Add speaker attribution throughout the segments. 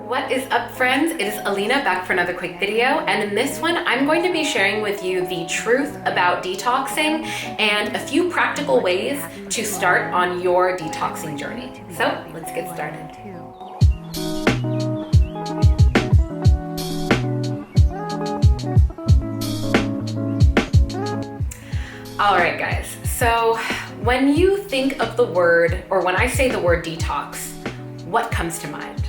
Speaker 1: What is up, friends? It is Alina back for another quick video, and in this one I'm going to be sharing with you the truth about detoxing and a few practical ways to start on your detoxing journey. So let's get started. All right, guys, so when you think of the word, or when I say the word detox, what comes to mind?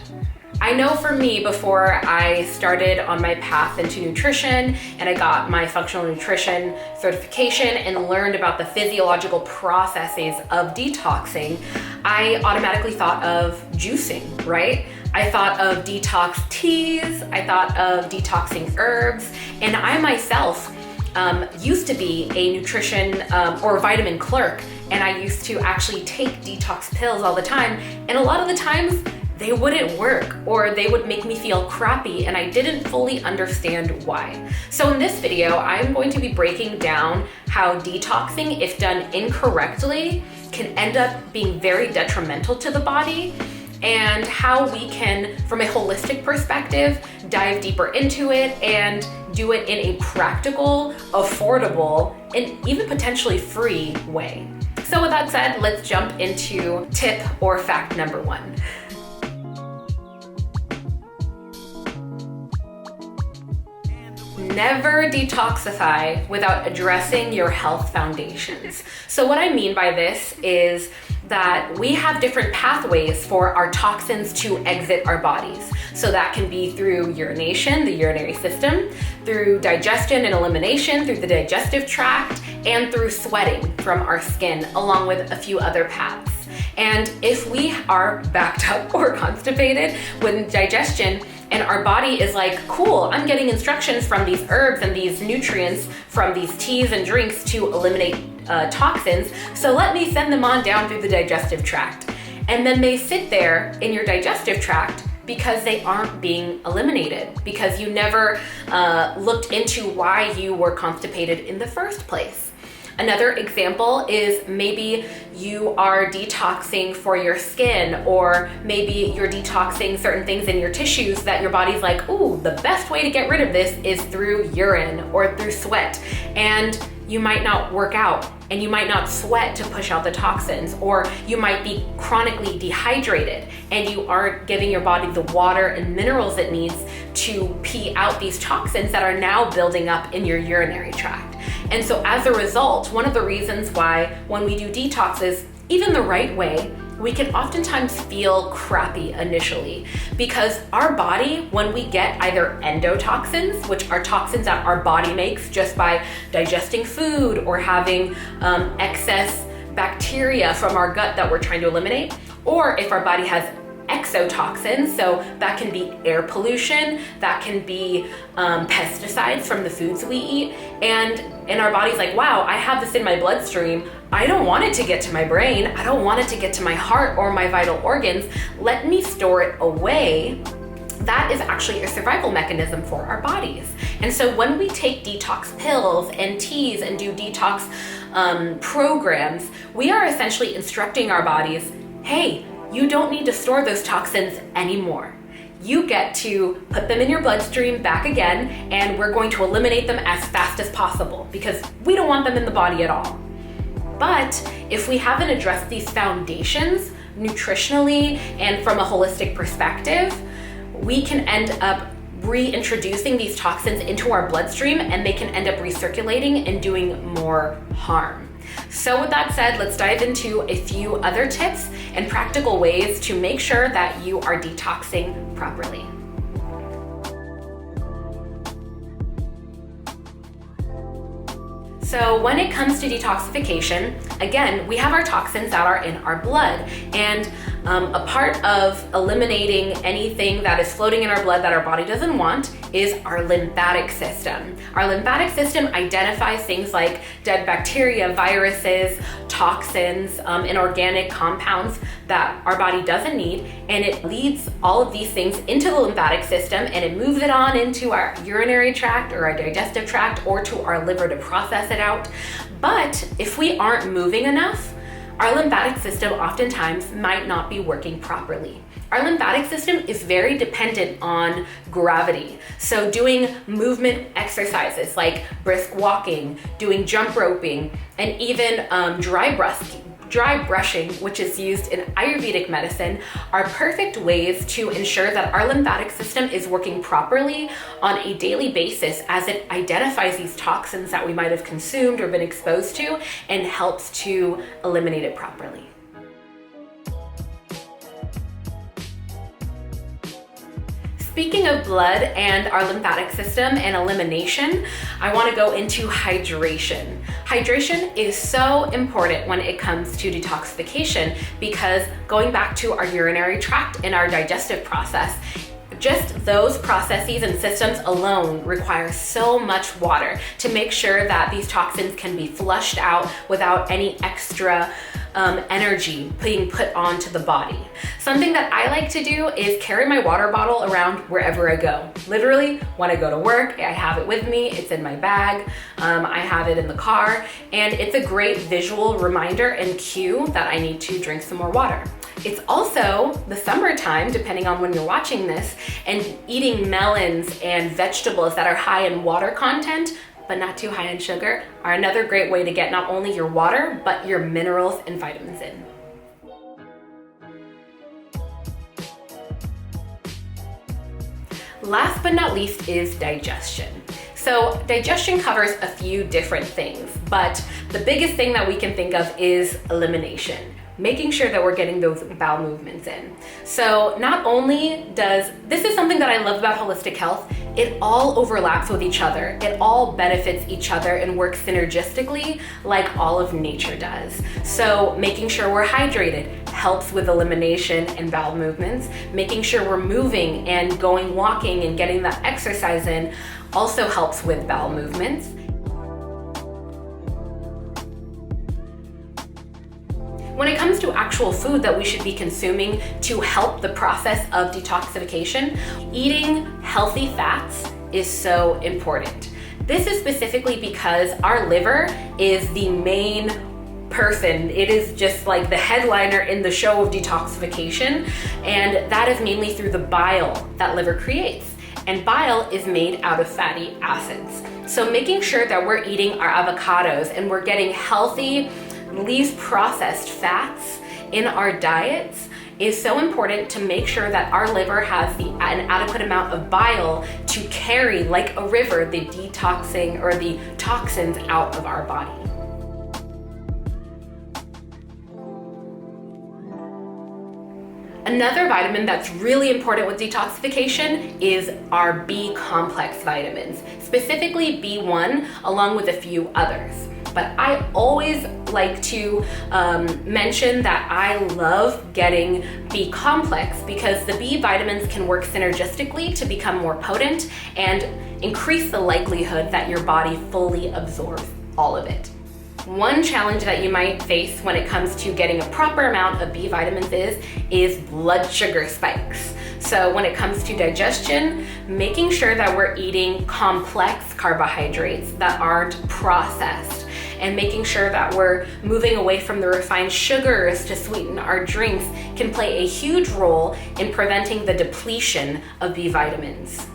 Speaker 1: I know for me, before I started on my path into nutrition and I got my functional nutrition certification and learned about the physiological processes of detoxing, I automatically thought of juicing, right? I thought of detox teas, I thought of detoxing herbs, and I myself used to be a nutrition or vitamin clerk, and I used to actually take detox pills all the time, and a lot of the times they wouldn't work or they would make me feel crappy, and I didn't fully understand why. So in this video, I'm going to be breaking down how detoxing, if done incorrectly, can end up being very detrimental to the body, and how we can, from a holistic perspective, dive deeper into it and do it in a practical, affordable, and even potentially free way. So with that said, let's jump into tip or fact number one. Never detoxify without addressing your health foundations. So what I mean by this is that we have different pathways for our toxins to exit our bodies. So that can be through urination, the urinary system, through digestion and elimination, through the digestive tract, and through sweating from our skin, along with a few other paths. And if we are backed up or constipated with digestion, and our body is like, cool, I'm getting instructions from these herbs and these nutrients from these teas and drinks to eliminate toxins, so let me send them on down through the digestive tract. And then they sit there in your digestive tract because they aren't being eliminated, because you never looked into why you were constipated in the first place. Another example is maybe you are detoxing for your skin, or maybe you're detoxing certain things in your tissues that your body's like, ooh, the best way to get rid of this is through urine or through sweat. And you might not work out and you might not sweat to push out the toxins, or you might be chronically dehydrated and you aren't giving your body the water and minerals it needs to pee out these toxins that are now building up in your urinary tract. And so as a result, one of the reasons why when we do detoxes, even the right way, we can oftentimes feel crappy initially, because our body, when we get either endotoxins, which are toxins that our body makes just by digesting food or having excess bacteria from our gut that we're trying to eliminate, or if our body has exotoxins, so that can be air pollution, that can be pesticides from the foods we eat, and our body's like, wow, I have this in my bloodstream, I don't want it to get to my brain, I don't want it to get to my heart or my vital organs, let me store it away. That is actually a survival mechanism for our bodies. And so when we take detox pills and teas and do detox programs, we are essentially instructing our bodies, hey, you don't need to store those toxins anymore. You get to put them in your bloodstream back again, and we're going to eliminate them as fast as possible because we don't want them in the body at all. But if we haven't addressed these foundations nutritionally and from a holistic perspective, we can end up reintroducing these toxins into our bloodstream, and they can end up recirculating and doing more harm. So with that said, let's dive into a few other tips and practical ways to make sure that you are detoxing properly. So when it comes to detoxification, again, we have our toxins that are in our blood, and a part of eliminating anything that is floating in our blood that our body doesn't want is our lymphatic system. Our lymphatic system identifies things like dead bacteria, viruses, toxins, and organic compounds that our body doesn't need, and it leads all of these things into the lymphatic system, and it moves it on into our urinary tract or our digestive tract or to our liver to process it out. But if we aren't moving enough, our lymphatic system oftentimes might not be working properly. Our lymphatic system is very dependent on gravity. So doing movement exercises like brisk walking, doing jump roping, and even dry brushing, which is used in Ayurvedic medicine, are perfect ways to ensure that our lymphatic system is working properly on a daily basis as it identifies these toxins that we might have consumed or been exposed to and helps to eliminate it properly. Speaking of blood and our lymphatic system and elimination, I want to go into hydration. Hydration is so important when it comes to detoxification because going back to our urinary tract and our digestive process, just those processes and systems alone require so much water to make sure that these toxins can be flushed out without any extra energy being put onto the body. Something that I like to do is carry my water bottle around wherever I go. Literally, when I go to work, I have it with me, it's in my bag, I have it in the car, and it's a great visual reminder and cue that I need to drink some more water. It's also the summertime, depending on when you're watching this, and eating melons and vegetables that are high in water content, but not too high in sugar, are another great way to get not only your water, but your minerals and vitamins in. Last but not least is digestion. So digestion covers a few different things, but the biggest thing that we can think of is elimination. Making sure that we're getting those bowel movements in. So not only this is something that I love about holistic health, it all overlaps with each other. It all benefits each other and works synergistically like all of nature does. So making sure we're hydrated helps with elimination and bowel movements. Making sure we're moving and going walking and getting that exercise in also helps with bowel movements. When it comes to actual food that we should be consuming to help the process of detoxification, eating healthy fats is so important. This is specifically because our liver is the main person. It is just like the headliner in the show of detoxification, and that is mainly through the bile that liver creates. And bile is made out of fatty acids. So making sure that we're eating our avocados and we're getting healthy, least processed fats in our diets is so important to make sure that our liver has an adequate amount of bile to carry, like a river, the detoxing or the toxins out of our body. Another vitamin that's really important with detoxification is our B complex vitamins, specifically B1, along with a few others. But I always like to mention that I love getting B complex because the B vitamins can work synergistically to become more potent and increase the likelihood that your body fully absorbs all of it. One challenge that you might face when it comes to getting a proper amount of B vitamins is blood sugar spikes. So when it comes to digestion, making sure that we're eating complex carbohydrates that aren't processed, and making sure that we're moving away from the refined sugars to sweeten our drinks can play a huge role in preventing the depletion of B vitamins.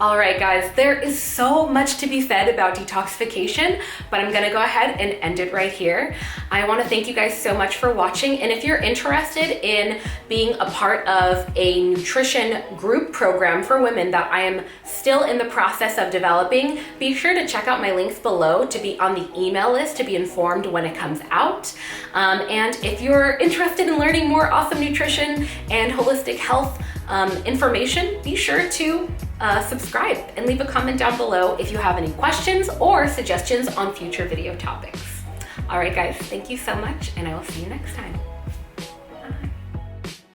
Speaker 1: All right, guys, there is so much to be said about detoxification, but I'm gonna go ahead and end it right here. I wanna thank you guys so much for watching, and if you're interested in being a part of a nutrition group program for women that I am still in the process of developing, be sure to check out my links below to be on the email list to be informed when it comes out. And if you're interested in learning more awesome nutrition and holistic health information, be sure to subscribe and leave a comment down below if you have any questions or suggestions on future video topics. All right, guys, thank you so much, and I will see you next time.